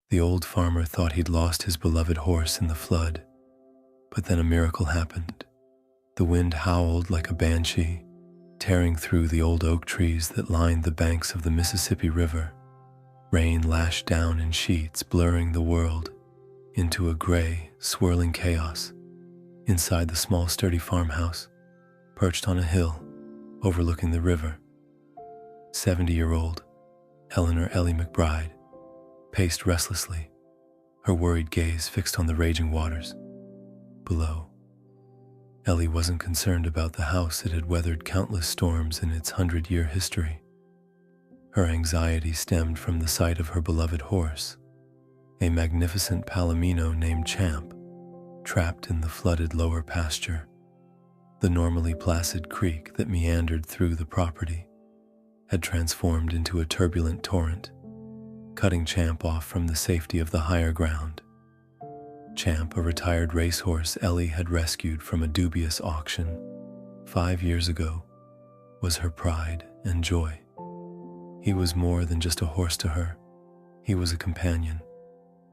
The old farmer thought he'd lost his beloved horse in the flood, but then a miracle happened. The wind howled like a banshee, tearing through the old oak trees that lined the banks of the Mississippi River. Rain lashed down in sheets, blurring the world into a gray, swirling chaos. Inside the small, sturdy farmhouse, perched on a hill overlooking the river, 70-year-old Eleanor Ellie McBride paced restlessly, her worried gaze fixed on the raging waters below. Ellie wasn't concerned about the house that had weathered countless storms in its 100-year history. Her anxiety stemmed from the sight of her beloved horse, a magnificent palomino named Champ, trapped in the flooded lower pasture. The normally placid creek that meandered through the property had transformed into a turbulent torrent, cutting Champ off from the safety of the higher ground. Champ, a retired racehorse Ellie had rescued from a dubious auction 5 years ago, was her pride and joy. He was more than just a horse to her. He was a companion,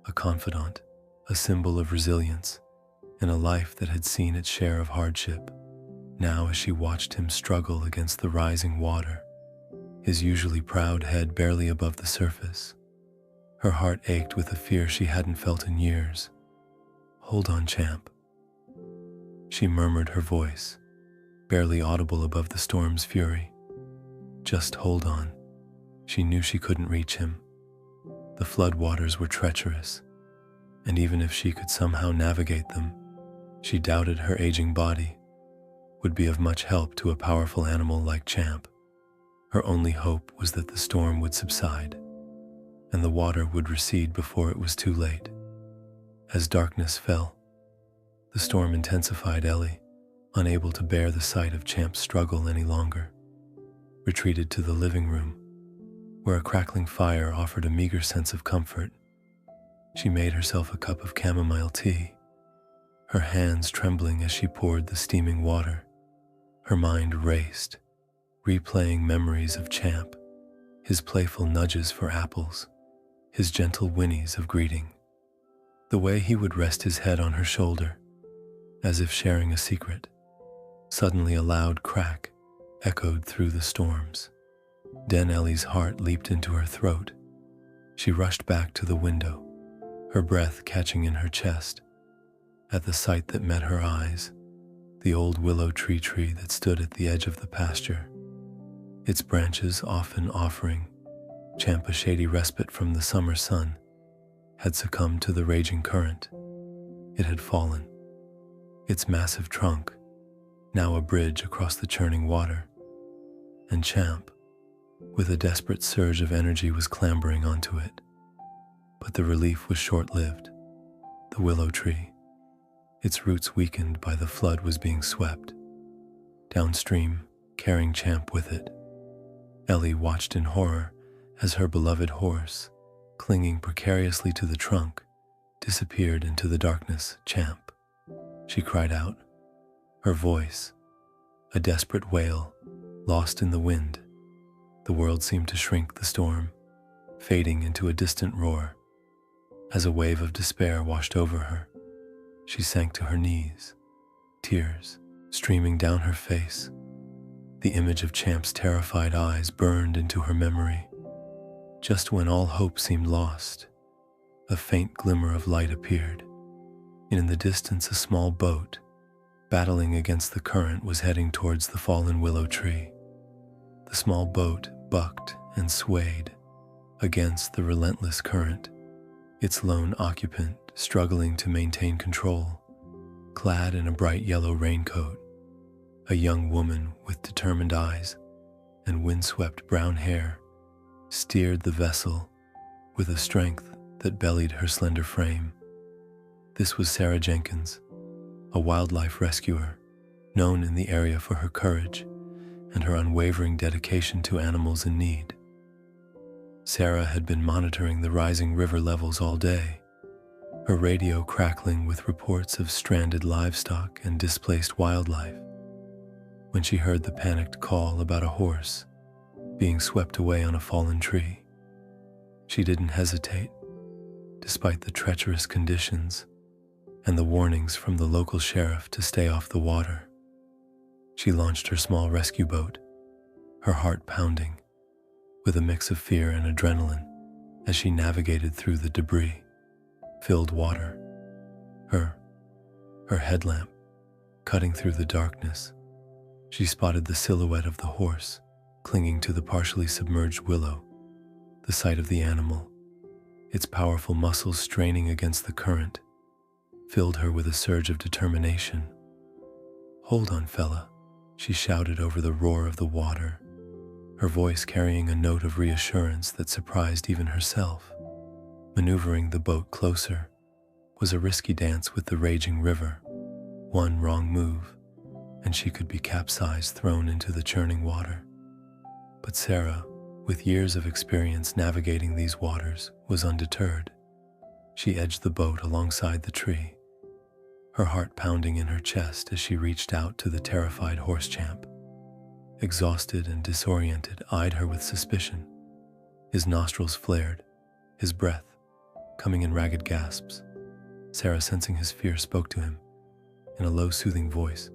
a confidant, a symbol of resilience, in a life that had seen its share of hardship. Now, as she watched him struggle against the rising water, his usually proud head barely above the surface, her heart ached with a fear she hadn't felt in years. "Hold on, Champ," she murmured, her voice barely audible above the storm's fury. Just hold on. She knew she couldn't reach him. The floodwaters were treacherous, and even if she could somehow navigate them, she doubted her aging body would be of much help to a powerful animal like Champ. Her only hope was that the storm would subside, and the water would recede before it was too late. As darkness fell, the storm intensified. Ellie, unable to bear the sight of Champ's struggle any longer, retreated to the living room, where a crackling fire offered a meager sense of comfort. She made herself a cup of chamomile tea, her hands trembling as she poured the steaming water. Her mind raced, replaying memories of Champ, his playful nudges for apples, his gentle whinnies of greeting, the way he would rest his head on her shoulder, as if sharing a secret. Suddenly a loud crack echoed through the storms. Then Ellie's heart leaped into her throat. She rushed back to the window, her breath catching in her chest. At the sight that met her eyes, the old willow tree that stood at the edge of the pasture, its branches often offering Champ a shady respite from the summer sun, had succumbed to the raging current. It had fallen, its massive trunk now a bridge across the churning water, and Champ, with a desperate surge of energy, was clambering onto it. But the relief was short-lived. The willow tree, its roots weakened by the flood, was being swept downstream, carrying Champ with it. Ellie watched in horror as her beloved horse, clinging precariously to the trunk, disappeared into the darkness. "Champ," she cried out, her voice a desperate wail lost in the wind. The world seemed to shrink, the storm fading into a distant roar. As a wave of despair washed over her, she sank to her knees, tears streaming down her face. The image of Champ's terrified eyes burned into her memory. Just when all hope seemed lost, a faint glimmer of light appeared. In the distance, a small boat, battling against the current, was heading towards the fallen willow tree. The small boat bucked and swayed against the relentless current, its lone occupant struggling to maintain control. Clad in a bright yellow raincoat, a young woman with determined eyes and windswept brown hair steered the vessel with a strength that bellied her slender frame. This was Sarah Jenkins, a wildlife rescuer known in the area for her courage and her unwavering dedication to animals in need. Sarah had been monitoring the rising river levels all day, her radio crackling with reports of stranded livestock and displaced wildlife. When she heard the panicked call about a horse being swept away on a fallen tree, she didn't hesitate. despite the treacherous conditions and the warnings from the local sheriff to stay off the water. She launched her small rescue boat, her heart pounding, with a mix of fear and adrenaline as she navigated through the debris-filled water, her headlamp cutting through the darkness. She spotted the silhouette of the horse clinging to the partially submerged willow. The sight of the animal, its powerful muscles straining against the current, filled her with a surge of determination. "Hold on, fella," she shouted over the roar of the water, her voice carrying a note of reassurance that surprised even herself. Maneuvering the boat closer was a risky dance with the raging river. One wrong move, and she could be capsized, thrown into the churning water. But Sarah, with years of experience navigating these waters, was undeterred. She edged the boat alongside the tree, her heart pounding in her chest as she reached out to the terrified horse champ. Exhausted and disoriented, eyed her with suspicion. His nostrils flared, his breath coming in ragged gasps. Sarah, sensing his fear, spoke to him in a low, soothing voice,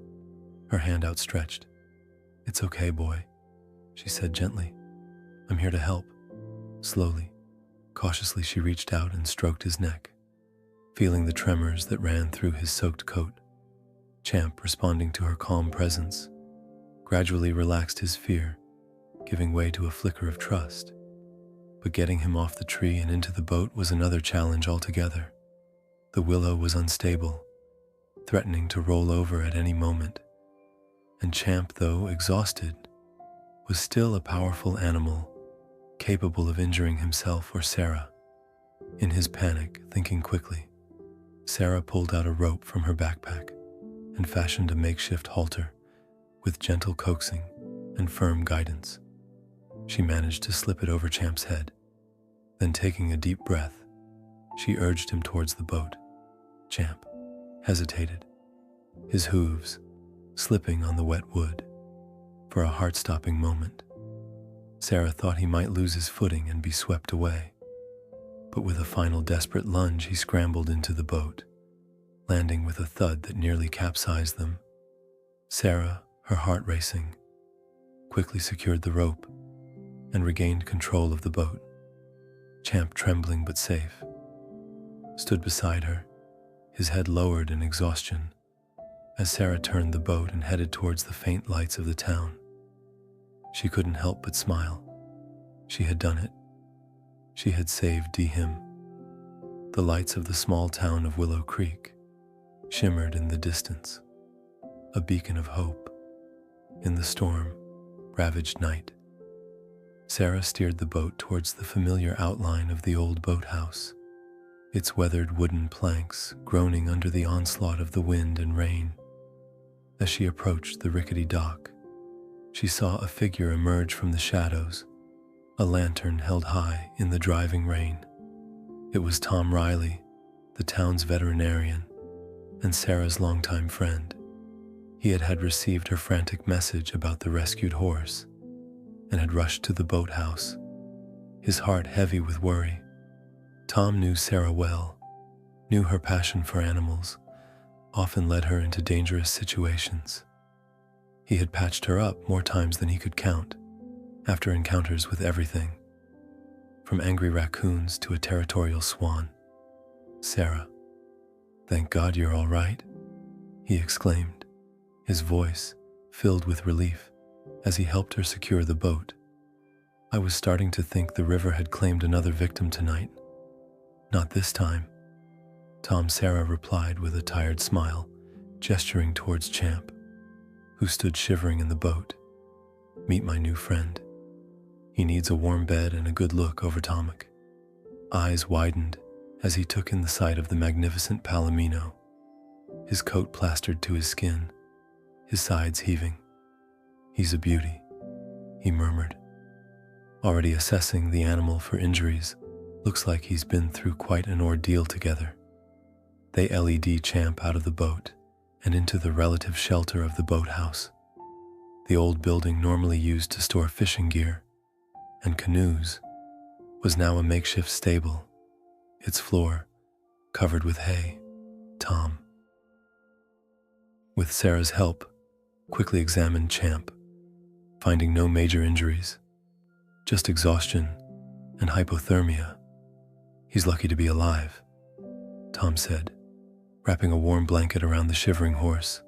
her hand outstretched. "It's okay, boy," she said gently. "I'm here to help." Slowly, cautiously, she reached out and stroked his neck, feeling the tremors that ran through his soaked coat. Champ, responding to her calm presence, gradually relaxed his fear, giving way to a flicker of trust. But getting him off the tree and into the boat was another challenge altogether. The willow was unstable, threatening to roll over at any moment, and Champ, though exhausted, was still a powerful animal, capable of injuring himself or Sarah. In his panic, thinking quickly, Sarah pulled out a rope from her backpack and fashioned a makeshift halter. With gentle coaxing and firm guidance, she managed to slip it over Champ's head. Then, taking a deep breath, she urged him towards the boat. Champ hesitated, his hooves slipping on the wet wood. For a heart-stopping moment, Sarah thought he might lose his footing and be swept away. But with a final desperate lunge, he scrambled into the boat, landing with a thud that nearly capsized them. Sarah, her heart racing, quickly secured the rope and regained control of the boat. Champ, trembling but safe, stood beside her, his head lowered in exhaustion, as Sarah turned the boat and headed towards the faint lights of the town. She couldn't help but smile. She had done it. She had saved him. The lights of the small town of Willow Creek shimmered in the distance, a beacon of hope in the storm-ravaged night. Sarah steered the boat towards the familiar outline of the old boathouse, its weathered wooden planks groaning under the onslaught of the wind and rain. As she approached the rickety dock, she saw a figure emerge from the shadows, a lantern held high in the driving rain. It was Tom Riley, the town's veterinarian and Sarah's longtime friend. He had received her frantic message about the rescued horse and had rushed to the boathouse, his heart heavy with worry. Tom knew Sarah well, knew her passion for animals often led her into dangerous situations. He had patched her up more times than he could count, after encounters with everything, from angry raccoons to a territorial swan. "Sarah, thank God you're all right," he exclaimed, his voice filled with relief as he helped her secure the boat. "I was starting to think the river had claimed another victim tonight." "Not this time," Tom, Sarah replied with a tired smile, gesturing towards Champ, who stood shivering in the boat. "Meet my new friend. He needs a warm bed and a good look over Tomac." Eyes widened as he took in the sight of the magnificent Palomino, his coat plastered to his skin, his sides heaving. "He's a beauty," he murmured, already assessing the animal for injuries. "Looks like he's been through quite an ordeal together." They led Champ out of the boat and into the relative shelter of the boathouse. The old building, normally used to store fishing gear and canoes, was now a makeshift stable, its floor covered with hay. Tom, with Sarah's help, quickly examined Champ, finding no major injuries, just exhaustion and hypothermia. "He's lucky to be alive," Tom said, wrapping a warm blanket around the shivering horse.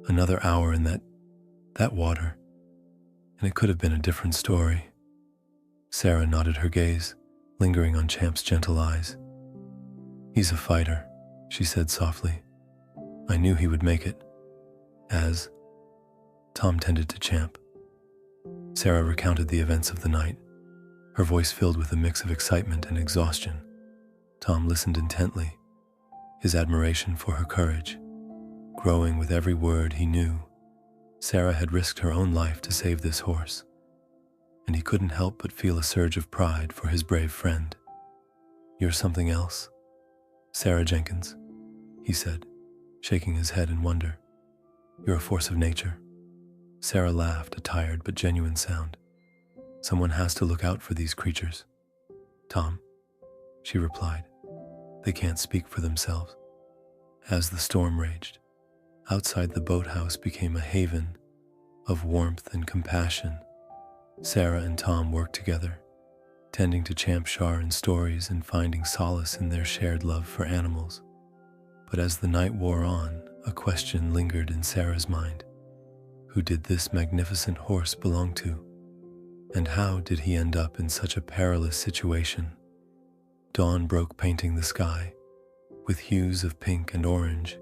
"Another hour in that water, and it could have been a different story." Sarah nodded her gaze, lingering on Champ's gentle eyes. "He's a fighter," she said softly. "I knew he would make it." As Tom tended to Champ, Sarah recounted the events of the night, her voice filled with a mix of excitement and exhaustion. Tom listened intently, his admiration for her courage growing with every word. He knew Sarah had risked her own life to save this horse, and he couldn't help but feel a surge of pride for his brave friend. "You're something else, Sarah Jenkins," he said, shaking his head in wonder. "You're a force of nature." Sarah laughed, a tired but genuine sound. "Someone has to look out for these creatures, Tom," she replied. "They can't speak for themselves." As the storm raged, outside the boathouse became a haven of warmth and compassion. Sarah and Tom worked together, tending to Champ Sharon's stories and finding solace in their shared love for animals. But as the night wore on, a question lingered in Sarah's mind. Who did this magnificent horse belong to? And how did he end up in such a perilous situation? Dawn broke, painting the sky with hues of pink and orange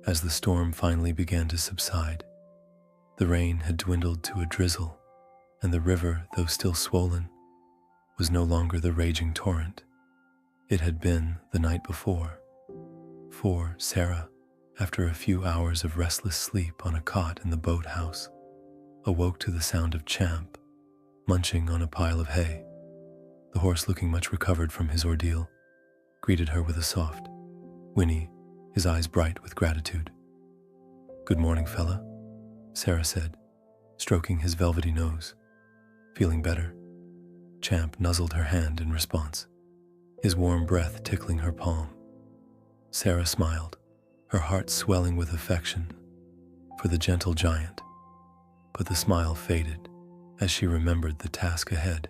as the storm finally began to subside. The rain had dwindled to a drizzle, and the river, though still swollen, was no longer the raging torrent it had been the night before. For Sarah, after a few hours of restless sleep on a cot in the boathouse, awoke to the sound of Champ munching on a pile of hay. The horse, looking much recovered from his ordeal, greeted her with a soft whinny, his eyes bright with gratitude. "Good morning, fella," Sarah said, stroking his velvety nose. "Feeling better?" Champ nuzzled her hand in response, his warm breath tickling her palm. Sarah smiled, her heart swelling with affection for the gentle giant. But the smile faded as she remembered the task ahead,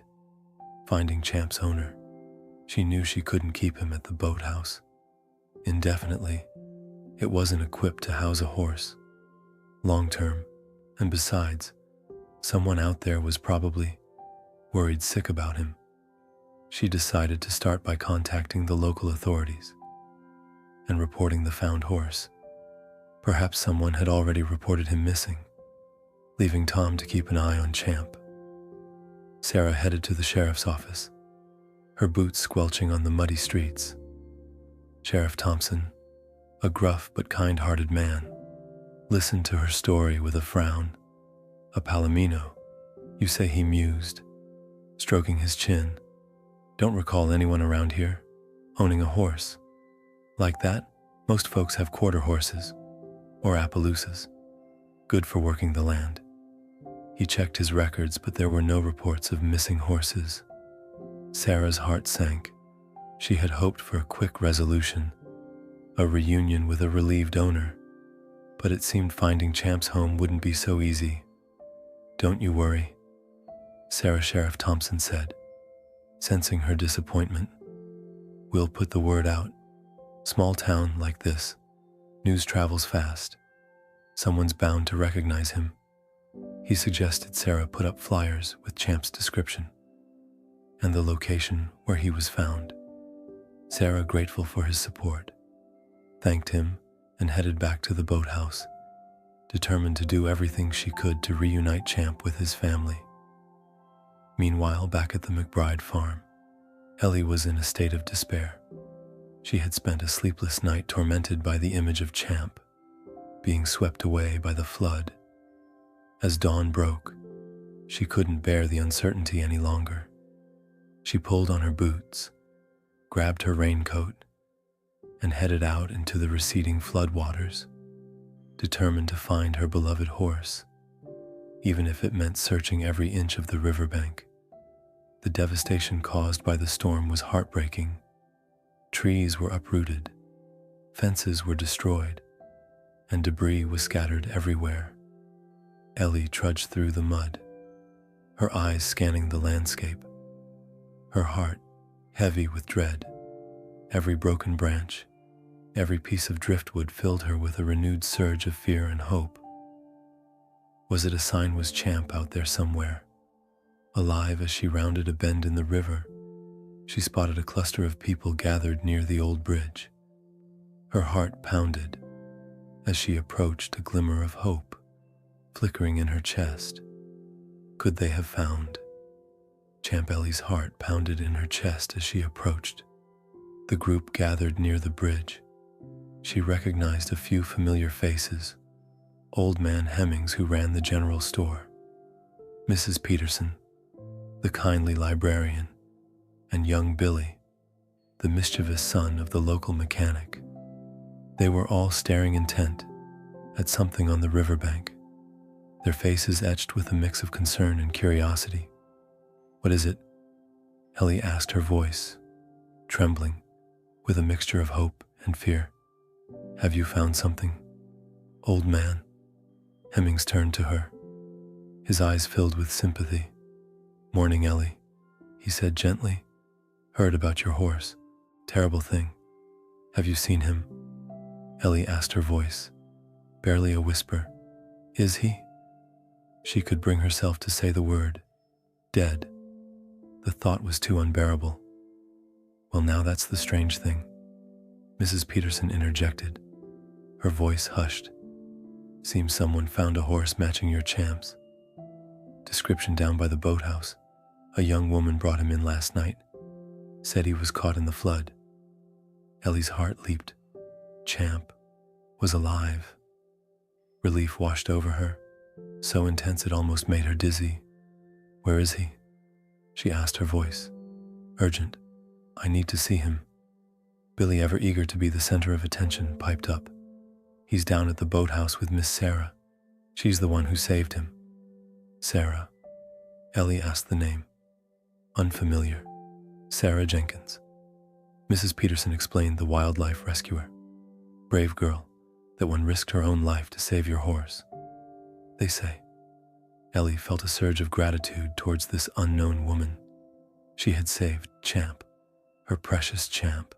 finding Champ's owner. She knew she couldn't keep him at the boathouse indefinitely. It wasn't equipped to house a horse long term, and besides, someone out there was probably worried sick about him. She decided to start by contacting the local authorities and reporting the found horse. Perhaps someone had already reported him missing, leaving Tom to keep an eye on Champ. Sarah headed to the sheriff's office, her boots squelching on the muddy streets. Sheriff Thompson, a gruff but kind-hearted man, listened to her story with a frown. "A Palomino, you say?" he mused, stroking his chin. "Don't recall anyone around here owning a horse like that. Most folks have quarter horses or Appaloosas, good for working the land." He checked his records, but there were no reports of missing horses. Sarah's heart sank. She had hoped for a quick resolution, a reunion with a relieved owner, but it seemed finding Champ's home wouldn't be so easy. "Don't you worry," Sheriff Thompson said, sensing her disappointment. "We'll put the word out. Small town like this, news travels fast. Someone's bound to recognize him." He suggested Sarah put up flyers with Champ's description and the location where he was found. Sarah, grateful for his support, thanked him and headed back to the boathouse, determined to do everything she could to reunite Champ with his family. Meanwhile, back at the McBride farm, Ellie was in a state of despair. She had spent a sleepless night tormented by the image of Champ being swept away by the flood. As dawn broke, she couldn't bear the uncertainty any longer. She pulled on her boots, grabbed her raincoat, and headed out into the receding floodwaters, determined to find her beloved horse, even if it meant searching every inch of the riverbank. The devastation caused by the storm was heartbreaking, Trees were uprooted, fences were destroyed, and debris was scattered everywhere. Ellie trudged through the mud, her eyes scanning the landscape, her heart heavy with dread. Every broken branch, every piece of driftwood filled her with a renewed surge of fear and hope. Was it a sign? Was Champ out there somewhere? Alive? As she rounded a bend in the river, she spotted a cluster of people gathered near the old bridge. Her heart pounded as she approached, a glimmer of hope flickering in her chest. Could they have found Champ? Ellie's heart pounded in her chest as she approached. The group gathered near the bridge. She recognized a few familiar faces. Old man Hemmings, who ran the general store, Mrs. Peterson, the kindly librarian, and young Billy, the mischievous son of the local mechanic. They were all staring intent at something on the riverbank, their faces etched with a mix of concern and curiosity. "What is it?" Ellie asked, her voice trembling with a mixture of hope and fear. "Have you found something, old man?" Hemmings turned to her, his eyes filled with sympathy. "Morning, Ellie," he said gently. "Heard about your horse. Terrible thing. Have you seen him?" Ellie asked, her voice barely a whisper. "Is he?" She could bring herself to say the word, "dead." The thought was too unbearable. "Well, now that's the strange thing," Mrs. Peterson interjected, her voice hushed. "Seems someone found a horse matching your Champ's description down by the boathouse. A young woman brought him in last night. Said he was caught in the flood." Ellie's heart leaped. Champ was alive. Relief washed over her, so intense it almost made her dizzy. "Where is he?" she asked, her voice urgent. "I need to see him." Billy, ever eager to be the center of attention, piped up. "He's down at the boathouse with Miss Sarah. She's the one who saved him." "Sarah?" Ellie asked the name. "Unfamiliar. Sarah Jenkins." Mrs. Peterson explained, "The wildlife rescuer. Brave girl, that one risked her own life to save your horse, they say." Ellie felt a surge of gratitude towards this unknown woman. She had saved Champ, her precious Champ.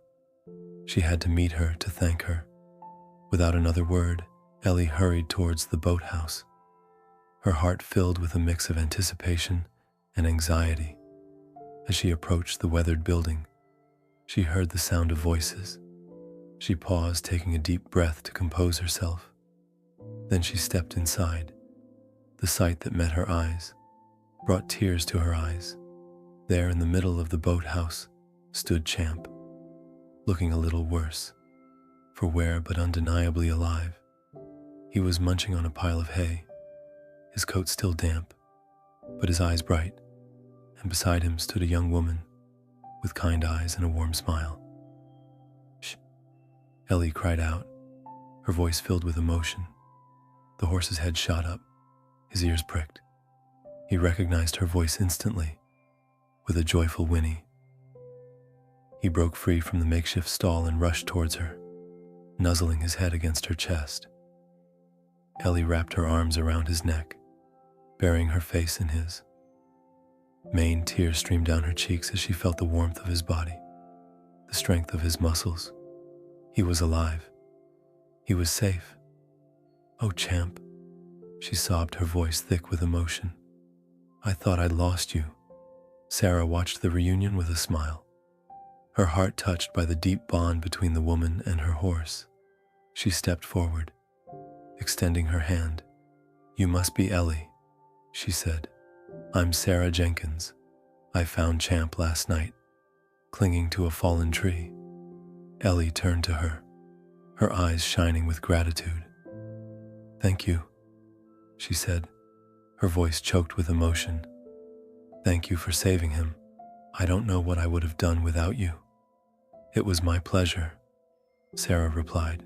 She had to meet her to thank her. Without another word, Ellie hurried towards the boathouse, her heart filled with a mix of anticipation and anxiety. As she approached the weathered building, she heard the sound of voices. She paused, taking a deep breath to compose herself. Then she stepped inside. The sight that met her eyes brought tears to her eyes. There in the middle of the boathouse stood Champ, looking a little worse for wear but undeniably alive. He was munching on a pile of hay, his coat still damp, but his eyes bright, and beside him stood a young woman with kind eyes and a warm smile. "Shh," Ellie cried out, her voice filled with emotion. The horse's head shot up, his ears pricked. He recognized her voice instantly, with a joyful whinny. He broke free from the makeshift stall and rushed towards her, nuzzling his head against her chest. Ellie wrapped her arms around his neck, burying her face in his. Main tears streamed down her cheeks as she felt the warmth of his body, the strength of his muscles. He was alive. He was safe. "Oh, Champ," she sobbed, her voice thick with emotion. "I thought I'd lost you." Sarah watched the reunion with a smile, her heart touched by the deep bond between the woman and her horse. She stepped forward, extending her hand. "You must be Ellie," she said. "I'm Sarah Jenkins. I found Champ last night, clinging to a fallen tree." Ellie turned to her, her eyes shining with gratitude. "Thank you," she said, her voice choked with emotion. "Thank you for saving him. I don't know what I would have done without you." "It was my pleasure," Sarah replied.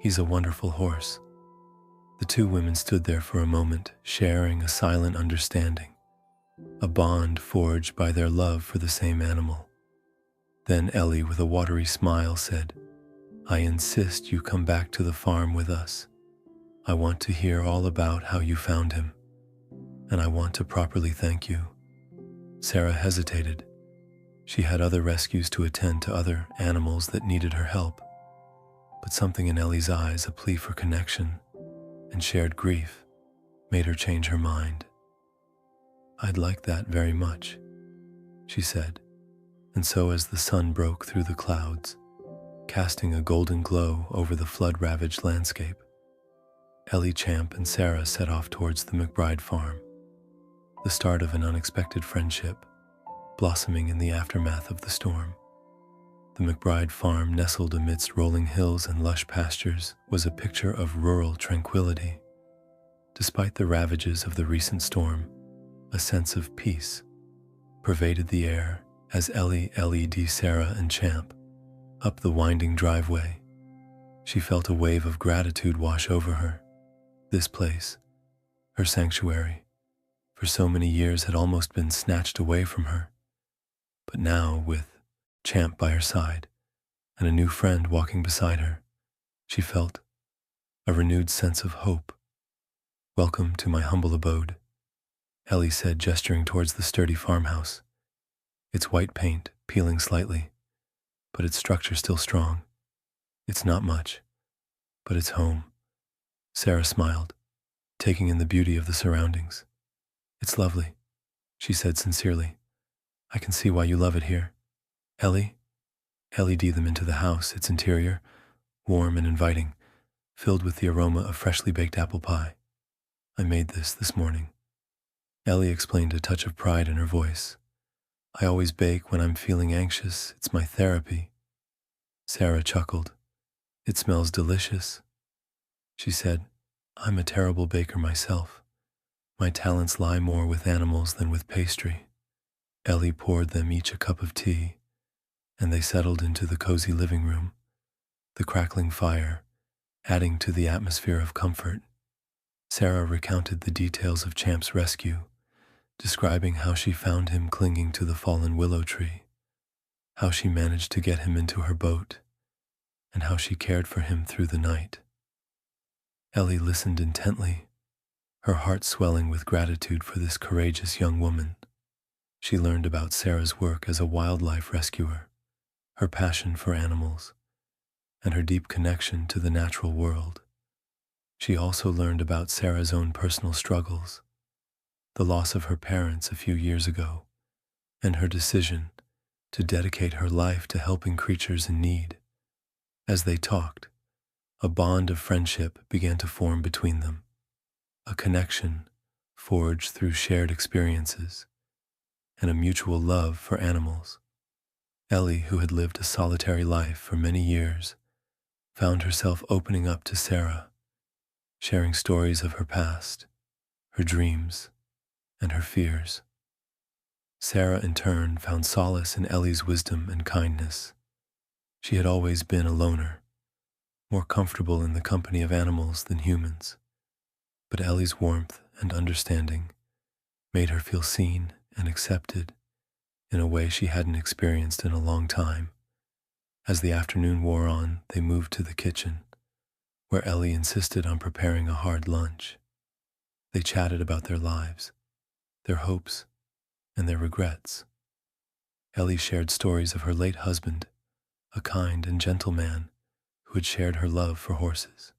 "He's a wonderful horse." The two women stood there for a moment, sharing a silent understanding, a bond forged by their love for the same animal. Then Ellie, with a watery smile, said, "I insist you come back to the farm with us. I want to hear all about how you found him, and I want to properly thank you." Sarah hesitated. She had other rescues to attend to, other animals that needed her help. But something in Ellie's eyes, a plea for connection and shared grief, made her change her mind. "I'd like that very much," she said. And so, as the sun broke through the clouds, casting a golden glow over the flood-ravaged landscape, Ellie, Champ, and Sarah set off towards the McBride farm, the start of an unexpected friendship, blossoming in the aftermath of the storm. The McBride farm, nestled amidst rolling hills and lush pastures, was a picture of rural tranquility. Despite the ravages of the recent storm, a sense of peace pervaded the air as Ellie led Sarah and Champ up the winding driveway. She felt a wave of gratitude wash over her. This place, her sanctuary, for so many years had almost been snatched away from her. But now, with Champ by her side and a new friend walking beside her, she felt a renewed sense of hope. "Welcome to my humble abode," Ellie said, gesturing towards the sturdy farmhouse, its white paint peeling slightly, but its structure still strong. "It's not much, but it's home." Sarah smiled, taking in the beauty of the surroundings. "It's lovely," she said sincerely. "I can see why you love it here." Ellie led them into the house, its interior warm and inviting, filled with the aroma of freshly baked apple pie. "I made this morning," Ellie explained, a touch of pride in her voice. "I always bake when I'm feeling anxious. It's my therapy." Sarah chuckled. "It smells delicious," she said. "I'm a terrible baker myself. My talents lie more with animals than with pastry." Ellie poured them each a cup of tea, and they settled into the cozy living room, the crackling fire adding to the atmosphere of comfort. Sarah recounted the details of Champ's rescue, describing how she found him clinging to the fallen willow tree, how she managed to get him into her boat, and how she cared for him through the night. Ellie listened intently, her heart swelling with gratitude for this courageous young woman. She learned about Sarah's work as a wildlife rescuer, her passion for animals, and her deep connection to the natural world. She also learned about Sarah's own personal struggles, the loss of her parents a few years ago, and her decision to dedicate her life to helping creatures in need. As they talked, a bond of friendship began to form between them, a connection forged through shared experiences and a mutual love for animals. Ellie, who had lived a solitary life for many years, found herself opening up to Sarah, sharing stories of her past, her dreams, and her fears. Sarah, in turn, found solace in Ellie's wisdom and kindness. She had always been a loner, more comfortable in the company of animals than humans, but Ellie's warmth and understanding made her feel seen and accepted in a way she hadn't experienced in a long time. As the afternoon wore on, they moved to the kitchen, where Ellie insisted on preparing a hard lunch. They chatted about their lives, their hopes, and their regrets. Ellie shared stories of her late husband, a kind and gentle man who had shared her love for horses,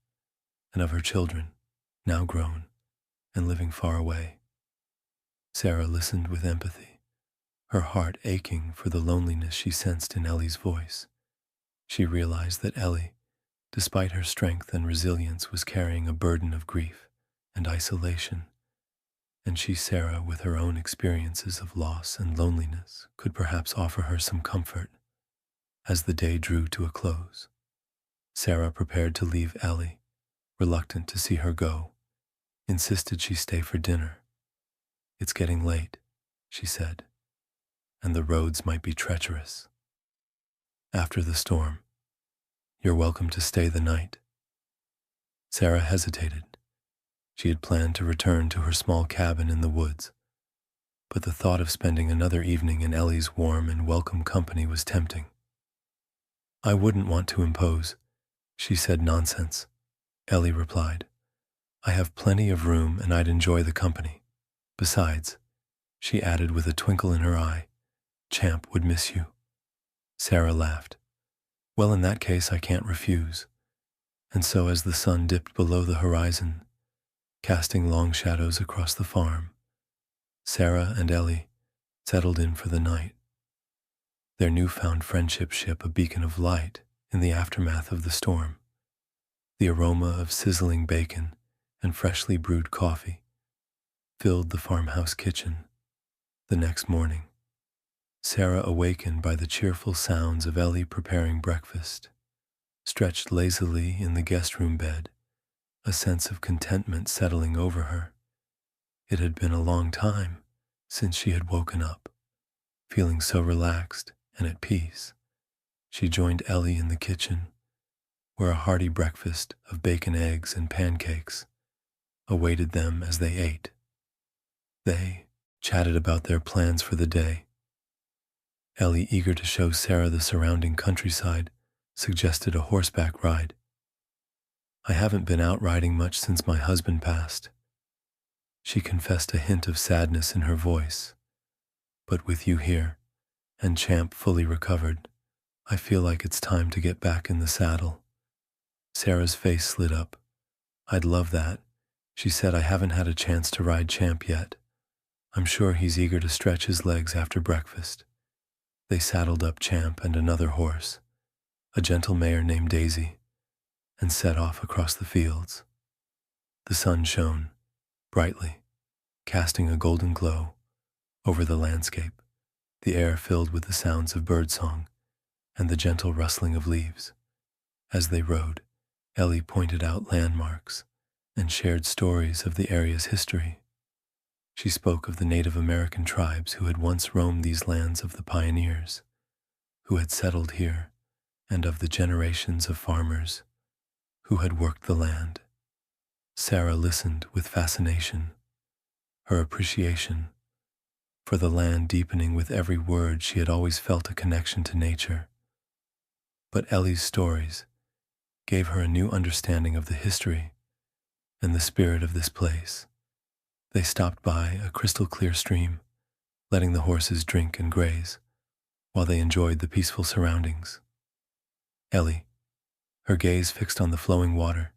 and of her children, now grown and living far away. Sarah listened with empathy, her heart aching for the loneliness she sensed in Ellie's voice. She realized that Ellie, despite her strength and resilience, was carrying a burden of grief and isolation, and she, Sarah, with her own experiences of loss and loneliness, could perhaps offer her some comfort. As the day drew to a close, Sarah prepared to leave Ellie, reluctant to see her go, insisted she stay for dinner. "It's getting late," she said, "and the roads might be treacherous. After the storm, you're welcome to stay the night." Sarah hesitated. She had planned to return to her small cabin in the woods, but the thought of spending another evening in Ellie's warm and welcome company was tempting. I wouldn't want to impose, she said. Nonsense, Ellie replied. I have plenty of room and I'd enjoy the company. Besides, she added with a twinkle in her eye, Champ would miss you. Sarah laughed. Well, in that case, I can't refuse. And so as the sun dipped below the horizon, casting long shadows across the farm, Sarah and Ellie settled in for the night, their newfound friendship ship a beacon of light in the aftermath of the storm. The aroma of sizzling bacon and freshly brewed coffee filled the farmhouse kitchen. The next morning, Sarah, awakened by the cheerful sounds of Ellie preparing breakfast, stretched lazily in the guest room bed, a sense of contentment settling over her. It had been a long time since she had woken up, feeling so relaxed and at peace. She joined Ellie in the kitchen, where a hearty breakfast of bacon, eggs, and pancakes awaited them as they ate. They chatted about their plans for the day. Ellie, eager to show Sarah the surrounding countryside, suggested a horseback ride. I haven't been out riding much since my husband passed. She confessed, a hint of sadness in her voice. But with you here, and Champ fully recovered, I feel like it's time to get back in the saddle. Sarah's face slid up. I'd love that, she said. I haven't had a chance to ride Champ yet. I'm sure he's eager to stretch his legs after breakfast. They saddled up Champ and another horse, a gentle mare named Daisy, and set off across the fields. The sun shone brightly, casting a golden glow over the landscape, the air filled with the sounds of birdsong and the gentle rustling of leaves. As they rode, Ellie pointed out landmarks and shared stories of the area's history. She spoke of the Native American tribes who had once roamed these lands, of the pioneers who had settled here, and of the generations of farmers who had worked the land. Sarah listened with fascination, her appreciation for the land deepening with every word. She had always felt a connection to nature, but Ellie's stories gave her a new understanding of the history and the spirit of this place. They stopped by a crystal-clear stream, letting the horses drink and graze while they enjoyed the peaceful surroundings. Ellie, her gaze fixed on the flowing water,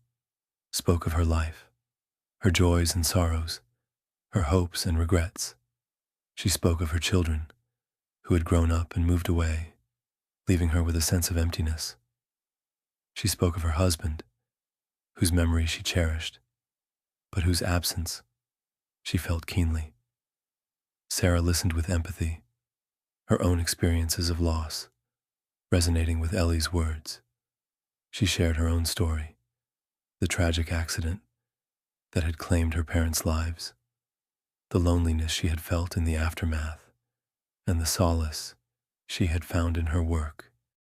spoke of her life, her joys and sorrows, her hopes and regrets. She spoke of her children, who had grown up and moved away, leaving her with a sense of emptiness. She spoke of her husband, whose memory she cherished, but whose absence she felt keenly. Sarah listened with empathy, her own experiences of loss resonating with Ellie's words. She shared her own story, the tragic accident that had claimed her parents' lives, the loneliness she had felt in the aftermath, and the solace she had found in her work.